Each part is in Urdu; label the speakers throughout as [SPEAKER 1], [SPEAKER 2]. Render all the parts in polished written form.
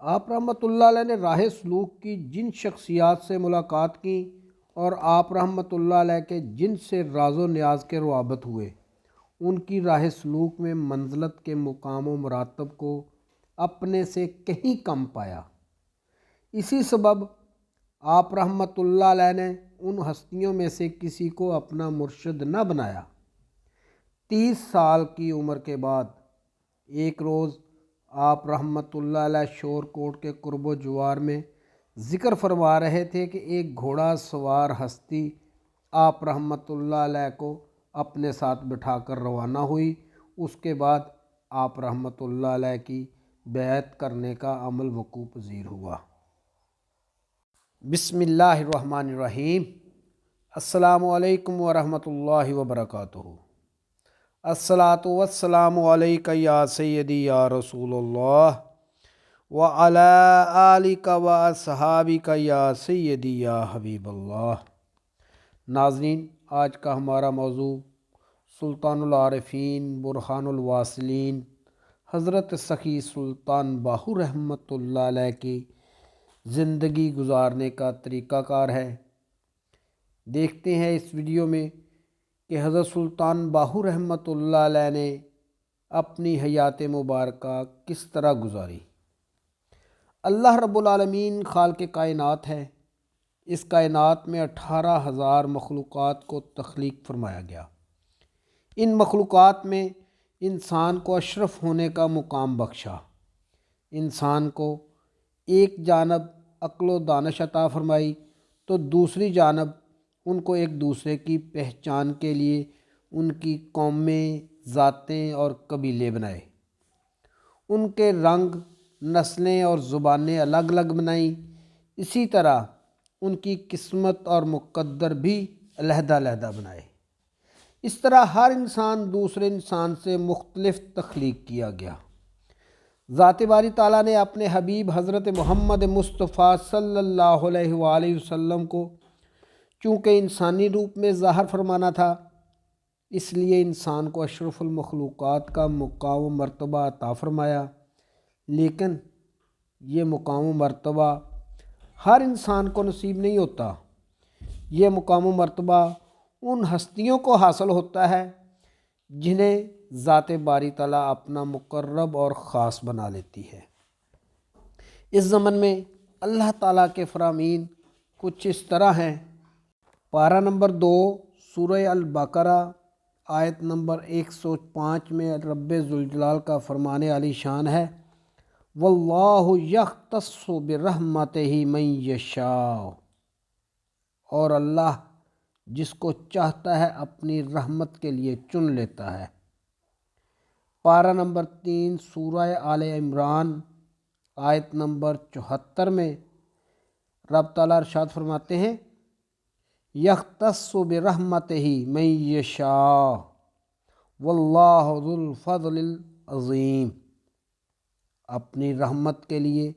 [SPEAKER 1] آپ رحمۃ اللہ علیہ نے راہ سلوک کی جن شخصیات سے ملاقات کی اور آپ رحمۃ اللہ علیہ کے جن سے راز و نیاز کے روابط ہوئے، ان کی راہ سلوک میں منزلت کے مقام و مراتب کو اپنے سے کہیں کم پایا۔ اسی سبب آپ رحمۃ اللہ علیہ نے ان ہستیوں میں سے کسی کو اپنا مرشد نہ بنایا۔ 30 سال کی عمر کے بعد ایک روز آپ رحمۃ اللہ علیہ شور کوٹ کے قرب و جوار میں ذکر فرما رہے تھے کہ ایک گھوڑا سوار ہستی آپ رحمۃ اللہ علیہ کو اپنے ساتھ بٹھا کر روانہ ہوئی۔ اس کے بعد آپ رحمۃ اللہ علیہ کی بیعت کرنے کا عمل وقوع پذیر ہوا۔ بسم اللہ الرحمن الرحیم۔ السلام علیکم ورحمۃ اللہ وبرکاتہ۔ الصلاۃ والسلام علیک یا سیدی یا رسول اللہ وعلی آلک و اصحابک یا سیدی یا حبیب اللہ۔ ناظرین، آج کا ہمارا موضوع سلطان العارفین برہان الواصلین حضرت سخی سلطان باہو رحمۃ اللہ علیہ کی زندگی گزارنے کا طریقہ کار ہے۔ دیکھتے ہیں اس ویڈیو میں کہ حضرت سلطان باہو رحمۃ اللہ علیہ نے اپنی حیات مبارکہ کس طرح گزاری۔ اللہ رب العالمین خالق کائنات ہے۔ اس کائنات میں 18,000 مخلوقات کو تخلیق فرمایا گیا۔ ان مخلوقات میں انسان کو اشرف ہونے کا مقام بخشا۔ انسان کو ایک جانب عقل و دانش عطا فرمائی تو دوسری جانب ان کو ایک دوسرے کی پہچان کے لیے ان کی قومیں، ذاتیں اور قبیلے بنائے۔ ان کے رنگ، نسلیں اور زبانیں الگ الگ بنائیں۔ اسی طرح ان کی قسمت اور مقدر بھی علیحدہ علیحدہ بنائے۔ اس طرح ہر انسان دوسرے انسان سے مختلف تخلیق کیا گیا۔ ذات باری تعالیٰ نے اپنے حبیب حضرت محمد مصطفیٰ صلی اللہ علیہ وآلہ وسلم کو چونکہ انسانی روپ میں ظاہر فرمانا تھا، اس لیے انسان کو اشرف المخلوقات کا مقام و مرتبہ عطا فرمایا۔ لیکن یہ مقام و مرتبہ ہر انسان کو نصیب نہیں ہوتا۔ یہ مقام و مرتبہ ان ہستیوں کو حاصل ہوتا ہے جنہیں ذات باری تعالیٰ اپنا مقرب اور خاص بنا لیتی ہے۔ اس زمن میں اللہ تعالیٰ کے فرامین کچھ اس طرح ہیں۔ پارہ نمبر 2 سورہ البقرہ آیت نمبر 105 میں رب ذوالجلال کا فرمان عالی شان ہے، واللہ یختص برحمتہ من یشاء، اور اللہ جس کو چاہتا ہے اپنی رحمت کے لیے چن لیتا ہے۔ پارہ نمبر 3 سورہ آل عمران آیت نمبر 74 میں رب تعالیٰ ارشاد فرماتے ہیں، یختص برحمتہ من یشاء واللہ ذو الفضل العظیم، اپنی رحمت کے لیے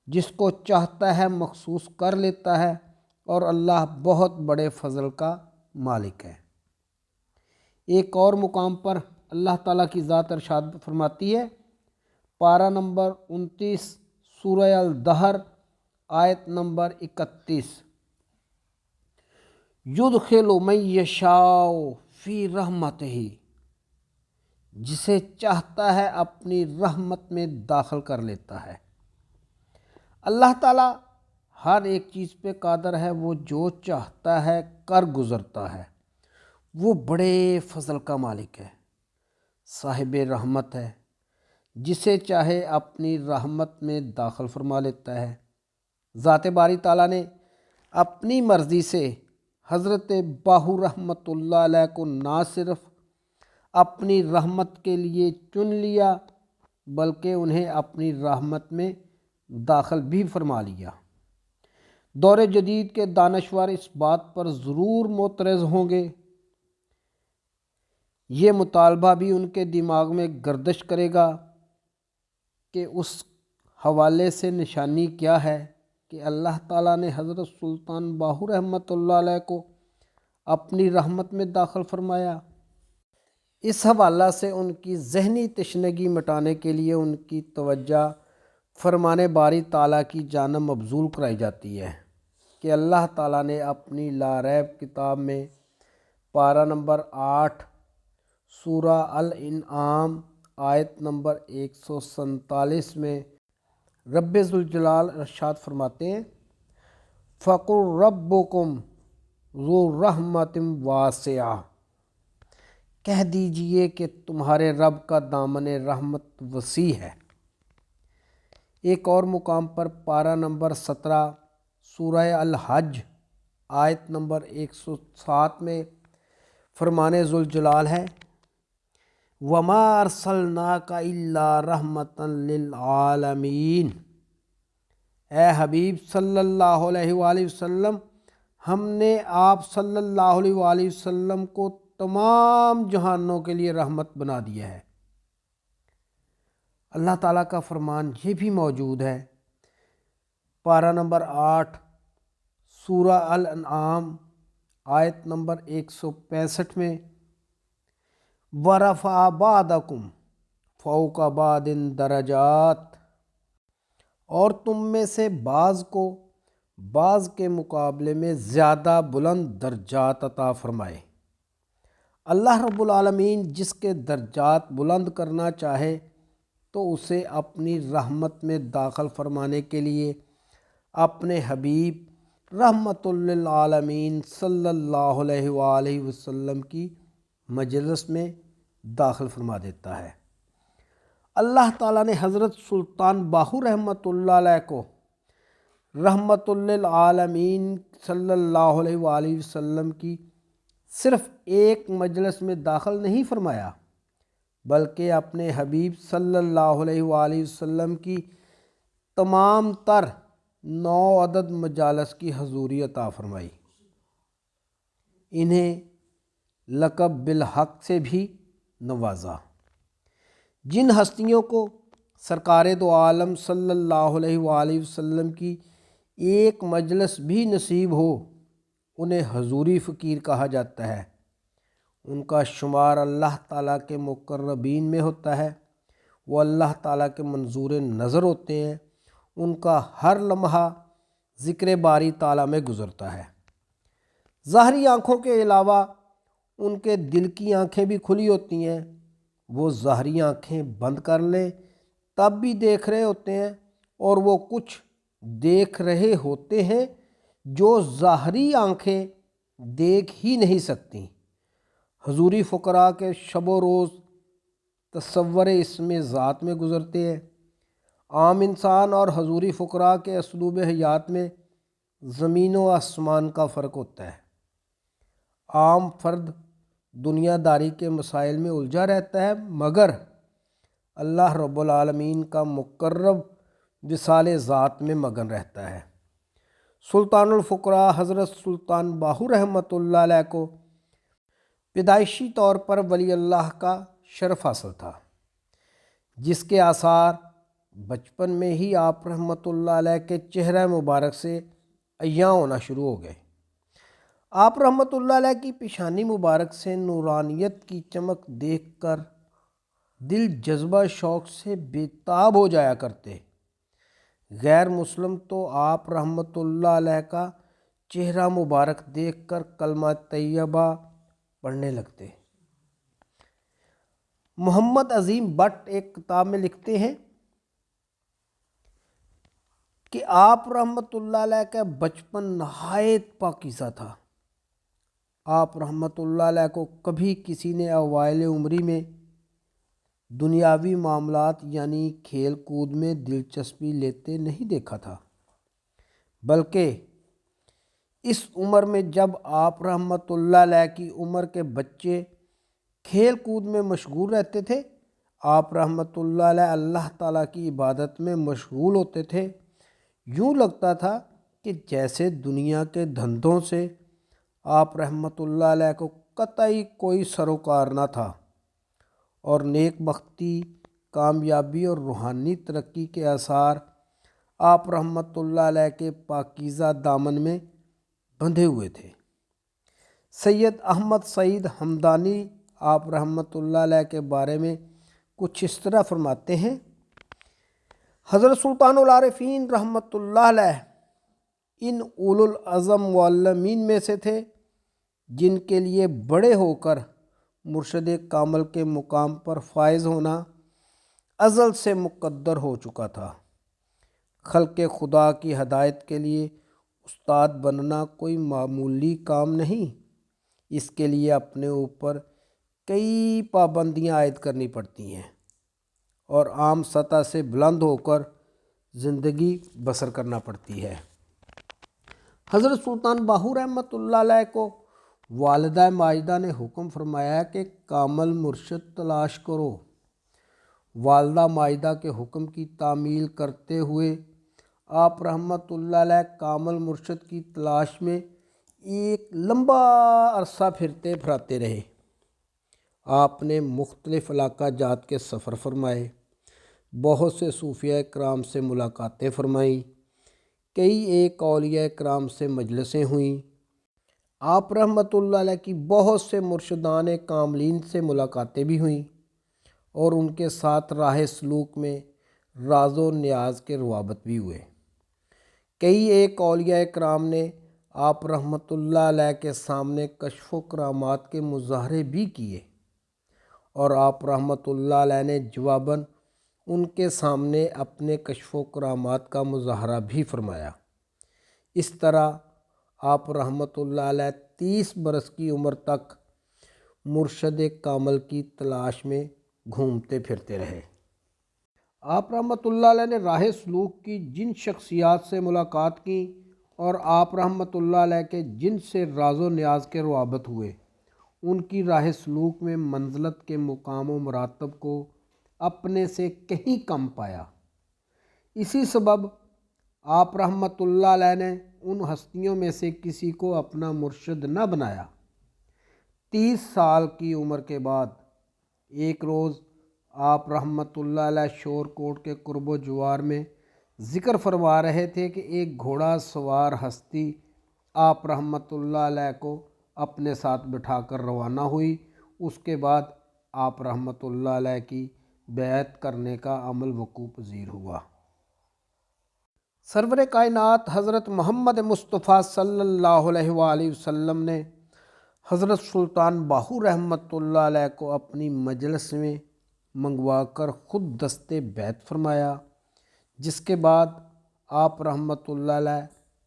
[SPEAKER 1] جس کو چاہتا ہے مخصوص کر لیتا ہے، اور اللہ بہت بڑے فضل کا مالک ہے۔ ایک اور مقام پر اللہ تعالیٰ کی ذات ارشاد فرماتی ہے، پارہ نمبر 29 سورہ الدہر آیت نمبر 31، یدخل من یشاء فی رحمتہ، جسے چاہتا ہے اپنی رحمت میں داخل کر لیتا ہے۔ اللہ تعالیٰ ہر ایک چیز پہ قادر ہے، وہ جو چاہتا ہے کر گزرتا ہے۔ وہ بڑے فضل کا مالک ہے، صاحب رحمت ہے، جسے چاہے اپنی رحمت میں داخل فرما لیتا ہے۔ ذات باری تعالیٰ نے اپنی مرضی سے حضرت باہو رحمۃ اللہ علیہ کو نہ صرف اپنی رحمت کے لیے چن لیا بلکہ انہیں اپنی رحمت میں داخل بھی فرما لیا۔ دور جدید کے دانشور اس بات پر ضرور معترض ہوں گے، یہ مطالبہ بھی ان کے دماغ میں گردش کرے گا کہ اس حوالے سے نشانی کیا ہے کہ اللہ تعالیٰ نے حضرت سلطان باہو رحمۃ اللہ علیہ کو اپنی رحمت میں داخل فرمایا۔ اس حوالہ سے ان کی ذہنی تشنگی مٹانے کے لیے ان کی توجہ فرمان باری تعالیٰ کی جانب مبذول کرائی جاتی ہے کہ اللہ تعالیٰ نے اپنی لاریب کتاب میں پارہ نمبر 8 سورہ الانعام آیت نمبر 147 میں رب ذوالجلال ارشاد فرماتے ہیں فَقُلْ رَبُّكُمْ ذُو رَحْمَةٍ وَاسِعَةٍ، کہہ دیجئے کہ تمہارے رب کا دامن رحمت وسیع ہے۔ ایک اور مقام پر پارہ نمبر 17 سورہ الحج آیت نمبر 107 میں فرمان ذوالجلال ہے وَمَا أَرْسَلْنَاكَ إِلَّا رَحْمَةً لِلْعَالَمِينَ، اے حبیب صلی اللہ علیہ وآلہ وسلم، ہم نے آپ صلی اللہ علیہ وآلہ وسلم کو تمام جہانوں کے لیے رحمت بنا دیا ہے۔ اللہ تعالیٰ کا فرمان یہ بھی موجود ہے پارہ نمبر 8 سورہ الانعام آیت نمبر 165 میں وَرَفَعَ بَعْضَكُمْ فَوْقَ بَعْضٍ دَرَجَاتٍ، اور تم میں سے بعض کو بعض کے مقابلے میں زیادہ بلند درجات عطا فرمائے۔ اللہ رب العالمین جس کے درجات بلند کرنا چاہے تو اسے اپنی رحمت میں داخل فرمانے کے لیے اپنے حبیب رحمت للعالمین صلی اللہ علیہ وآلہ وسلم کی مجلس میں داخل فرما دیتا ہے۔ اللہ تعالیٰ نے حضرت سلطان باہو رحمۃ اللہ علیہ کو رحمت للعالمین صلی اللہ علیہ وآلہ وسلم کی صرف ایک مجلس میں داخل نہیں فرمایا بلکہ اپنے حبیب صلی اللہ علیہ وآلہ وسلم کی تمام تر 9 عدد مجالس کی حضوری عطا فرمائی۔ انہیں لقب بالحق سے بھی نوازا۔ جن ہستیوں کو سرکار دو عالم صلی اللہ علیہ وآلہ وسلم کی ایک مجلس بھی نصیب ہو انہیں حضوری فقیر کہا جاتا ہے۔ ان کا شمار اللہ تعالیٰ کے مقربین میں ہوتا ہے، وہ اللہ تعالیٰ کے منظور نظر ہوتے ہیں، ان کا ہر لمحہ ذکر باری تعالیٰ میں گزرتا ہے۔ ظاہری آنکھوں کے علاوہ ان کے دل کی آنکھیں بھی کھلی ہوتی ہیں، وہ ظاہری آنکھیں بند کر لیں تب بھی دیکھ رہے ہوتے ہیں، اور وہ کچھ دیکھ رہے ہوتے ہیں جو ظاہری آنکھیں دیکھ ہی نہیں سکتی۔ حضوری فقراء کے شب و روز تصور اسم ذات میں گزرتے ہیں۔ عام انسان اور حضوری فقراء کے اسلوب حیات میں زمین و آسمان کا فرق ہوتا ہے۔ عام فرد دنیا داری کے مسائل میں الجھا رہتا ہے، مگر اللہ رب العالمین کا مقرب وصال ذات میں مگن رہتا ہے۔ سلطان الفقراء حضرت سلطان باہو رحمۃ اللہ علیہ کو پیدائشی طور پر ولی اللہ کا شرف حاصل تھا، جس کے آثار بچپن میں ہی آپ رحمۃ اللہ علیہ کے چہرہ مبارک سے عیاں ہونا شروع ہو گئے۔ آپ رحمۃ اللہ علیہ کی پیشانی مبارک سے نورانیت کی چمک دیکھ کر دل جذبہ شوق سے بےتاب ہو جایا کرتے۔ غیر مسلم تو آپ رحمۃ اللہ علیہ کا چہرہ مبارک دیکھ کر کلمہ طیبہ پڑھنے لگتے۔ محمد عظیم بٹ ایک کتاب میں لکھتے ہیں کہ آپ رحمۃ اللہ علیہ کا بچپن نہایت پاکیزہ تھا۔ آپ رحمۃ اللہ علیہ کو کبھی کسی نے اوائل عمری میں دنیاوی معاملات یعنی کھیل کود میں دلچسپی لیتے نہیں دیکھا تھا، بلکہ اس عمر میں جب آپ رحمۃ اللہ علیہ کی عمر کے بچے کھیل کود میں مشغول رہتے تھے، آپ رحمۃ اللہ علیہ اللہ تعالیٰ کی عبادت میں مشغول ہوتے تھے۔ یوں لگتا تھا کہ جیسے دنیا کے دھندوں سے آپ رحمۃ اللہ علیہ کو قطعی کوئی سروکار نہ تھا، اور نیک بختی، کامیابی اور روحانی ترقی کے آثار آپ رحمۃ اللہ علیہ کے پاکیزہ دامن میں بندھے ہوئے تھے۔ سید احمد سعید ہمدانی آپ رحمۃ اللہ علیہ کے بارے میں کچھ اس طرح فرماتے ہیں، حضرت سلطان العارفین رحمۃ اللہ علیہ ان اولو العزم معلمین میں سے تھے جن کے لیے بڑے ہو کر مرشد کامل کے مقام پر فائز ہونا ازل سے مقدر ہو چکا تھا۔ خلق خدا کی ہدایت کے لیے استاد بننا کوئی معمولی کام نہیں، اس کے لیے اپنے اوپر کئی پابندیاں عائد کرنی پڑتی ہیں اور عام سطح سے بلند ہو کر زندگی بسر کرنا پڑتی ہے۔ حضرت سلطان باہو رحمۃ اللہ علیہ کو والدہ ماجدہ نے حکم فرمایا کہ کامل مرشد تلاش کرو۔ والدہ ماجدہ کے حکم کی تعمیل کرتے ہوئے آپ رحمۃ اللہ علیہ کامل مرشد کی تلاش میں ایک لمبا عرصہ پھرتے پھراتے رہے۔ آپ نے مختلف علاقہ جات کے سفر فرمائے، بہت سے صوفیاء کرام سے ملاقاتیں فرمائیں، کئی ایک اولیاء کرام سے مجلسیں ہوئیں۔ آپ رحمۃ اللہ علیہ کی بہت سے مرشدان کاملین سے ملاقاتیں بھی ہوئیں اور ان کے ساتھ راہ سلوک میں راز و نیاز کے روابط بھی ہوئے۔ کئی ایک اولیاء کرام نے آپ رحمۃ اللہ علیہ کے سامنے کشف و کرامات کے مظاہرے بھی کیے اور آپ رحمۃ اللہ علیہ نے جواباً ان کے سامنے اپنے کشف و کرامات کا مظاہرہ بھی فرمایا۔ اس طرح آپ رحمۃ اللہ علیہ 30 برس کی عمر تک مرشد کامل کی تلاش میں گھومتے پھرتے رہے۔ آپ رحمۃ اللہ علیہ نے راہ سلوک کی جن شخصیات سے ملاقات کی اور آپ رحمۃ اللہ علیہ کے جن سے راز و نیاز کے روابط ہوئے، ان کی راہ سلوک میں منزلت کے مقام و مراتب کو اپنے سے کہیں کم پایا۔ اسی سبب آپ رحمۃ اللہ علیہ نے ان ہستیوں میں سے کسی کو اپنا مرشد نہ بنایا۔ 30 سال کی عمر کے بعد ایک روز آپ رحمۃ اللہ علیہ شور کوٹ کے قرب و جوار میں ذکر فرما رہے تھے کہ ایک گھوڑا سوار ہستی آپ رحمۃ اللہ علیہ کو اپنے ساتھ بٹھا کر روانہ ہوئی۔ اس کے بعد آپ رحمۃ اللہ علیہ کی بیعت کرنے کا عمل وقوع پذیر ہوا۔ سرور کائنات حضرت محمد مصطفیٰ صلی اللہ علیہ وآلہ وسلم نے حضرت سلطان باہو رحمۃ اللہ علیہ کو اپنی مجلس میں منگوا کر خود دست بیعت فرمایا، جس کے بعد آپ رحمۃ اللہ علیہ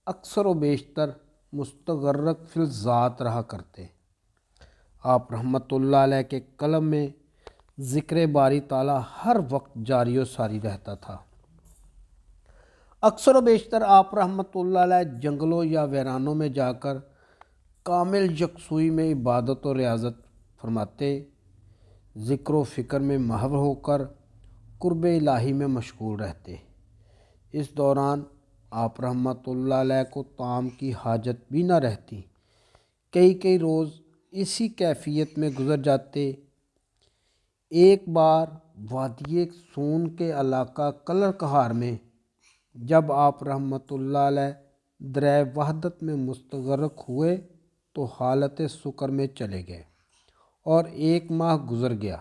[SPEAKER 1] اکثر و بیشتر مستغرق فی الذات رہا کرتے۔ آپ رحمۃ اللہ علیہ کے قلم میں ذکر باری تعالیٰ ہر وقت جاری و ساری رہتا تھا۔ اکثر و بیشتر آپ رحمۃ اللہ علیہ جنگلوں یا ویرانوں میں جا کر کامل یکسوئی میں عبادت و ریاضت فرماتے، ذکر و فکر میں محو ہو کر قرب الہی میں مشغول رہتے۔ اس دوران آپ رحمۃ اللہ علیہ کو طعام کی حاجت بھی نہ رہتی، کئی روز اسی کیفیت میں گزر جاتے۔ ایک بار وادی سون کے علاقہ کلر کہار میں جب آپ رحمۃ اللہ علیہ درہ وحدت میں مستغرق ہوئے تو حالت سکر میں چلے گئے اور 1 ماہ گزر گیا۔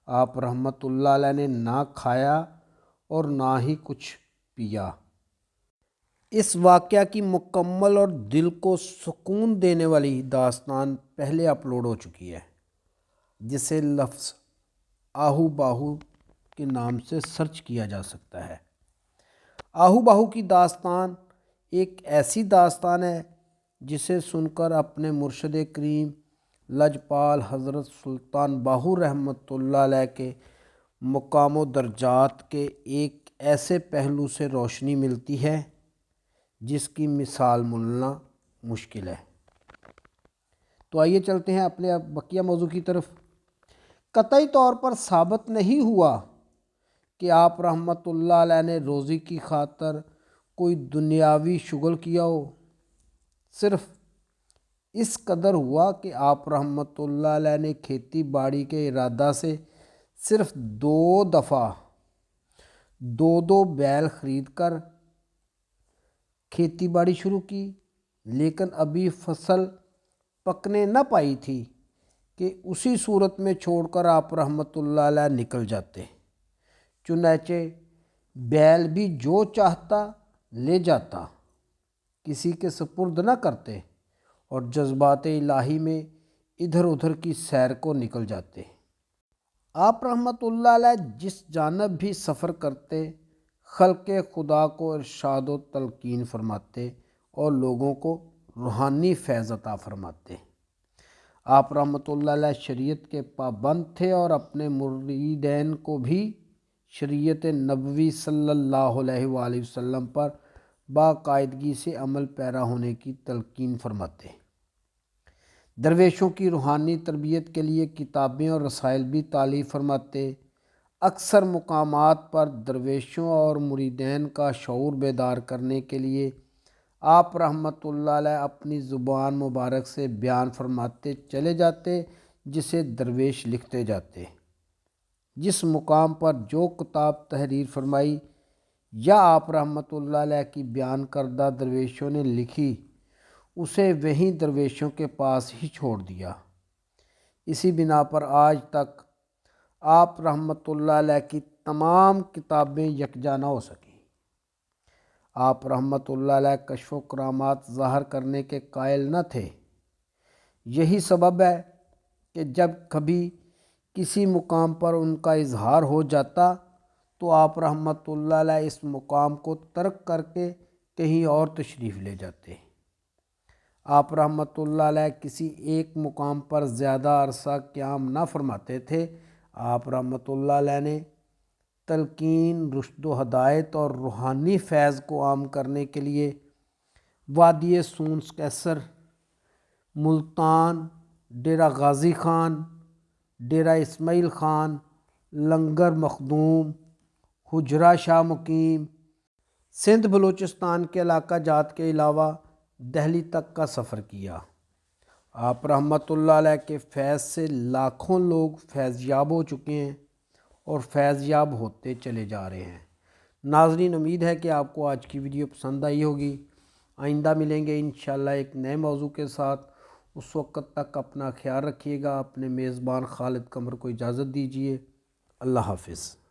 [SPEAKER 1] آپ رحمۃ اللہ علیہ نے نہ کھایا اور نہ ہی کچھ پیا۔ اس واقعہ کی مکمل اور دل کو سکون دینے والی داستان پہلے اپلوڈ ہو چکی ہے، جسے لفظ آہو باہو کے نام سے سرچ کیا جا سکتا ہے۔ آہو باہو کی داستان ایک ایسی داستان ہے جسے سن کر اپنے مرشد کریم لجپال حضرت سلطان باہو رحمۃ اللہ علیہ کے مقام و درجات کے ایک ایسے پہلو سے روشنی ملتی ہے جس کی مثال ملنا مشکل ہے۔ تو آئیے چلتے ہیں اپنے بقیہ موضوع کی طرف۔ قطعی طور پر ثابت نہیں ہوا کہ آپ رحمۃ اللہ علیہ نے روزی کی خاطر کوئی دنیاوی شغل کیا ہو، صرف اس قدر ہوا کہ آپ رحمۃ اللہ علیہ نے کھیتی باڑی کے ارادہ سے صرف 2 دفعہ 2 بیل خرید کر کھیتی باڑی شروع کی، لیکن ابھی فصل پکنے نہ پائی تھی کہ اسی صورت میں چھوڑ کر آپ رحمۃ اللہ علیہ نکل جاتے۔ چنانچہ بیل بھی جو چاہتا لے جاتا، کسی کے سپرد نہ کرتے، اور جذبات الہی میں ادھر ادھر کی سیر کو نکل جاتے۔ آپ رحمۃ اللہ علیہ جس جانب بھی سفر کرتے، خلق خدا کو ارشاد و تلقین فرماتے اور لوگوں کو روحانی فیض عطا فرماتے۔ آپ رحمۃ اللہ علیہ شریعت کے پابند تھے اور اپنے مریدین کو بھی شریعت نبوی صلی اللہ علیہ وآلہ وسلم پر باقاعدگی سے عمل پیرا ہونے کی تلقین فرماتے۔ درویشوں کی روحانی تربیت کے لیے کتابیں اور رسائل بھی تالیف فرماتے۔ اکثر مقامات پر درویشوں اور مریدین کا شعور بیدار کرنے کے لیے آپ رحمۃ اللہ علیہ اپنی زبان مبارک سے بیان فرماتے چلے جاتے، جسے درویش لکھتے جاتے۔ جس مقام پر جو کتاب تحریر فرمائی یا آپ رحمۃ اللہ علیہ کی بیان کردہ درویشوں نے لکھی، اسے وہیں درویشوں کے پاس ہی چھوڑ دیا۔ اسی بنا پر آج تک آپ رحمۃ اللہ علیہ کی تمام کتابیں یکجا نہ ہو سکیں۔ آپ رحمۃ اللہ علیہ کشف و کرامات ظاہر کرنے کے قائل نہ تھے۔ یہی سبب ہے کہ جب کبھی کسی مقام پر ان کا اظہار ہو جاتا تو آپ رحمۃ اللہ علیہ اس مقام کو ترک کر کے کہیں اور تشریف لے جاتے۔ آپ رحمۃ اللہ علیہ کسی ایک مقام پر زیادہ عرصہ قیام نہ فرماتے تھے۔ آپ رحمۃ اللہ علیہ نے تلقین، رشد و ہدایت اور روحانی فیض کو عام کرنے کے لیے وادی سونس کیسر، ملتان، ڈیرہ غازی خان، ڈیرہ اسماعیل خان، لنگر مخدوم، حجرہ شاہ مقیم، سندھ بلوچستان کے علاقہ جات کے علاوہ دہلی تک کا سفر کیا۔ آپ رحمۃ اللہ علیہ کے فیض سے لاکھوں لوگ فیض یاب ہو چکے ہیں اور فیض یاب ہوتے چلے جا رہے ہیں۔ ناظرین، امید ہے کہ آپ کو آج کی ویڈیو پسند آئی ہوگی۔ آئندہ ملیں گے انشاءاللہ ایک نئے موضوع کے ساتھ۔ اس وقت تک اپنا خیال رکھیے گا۔ اپنے میزبان خالد قمر کو اجازت دیجیے۔ اللہ حافظ۔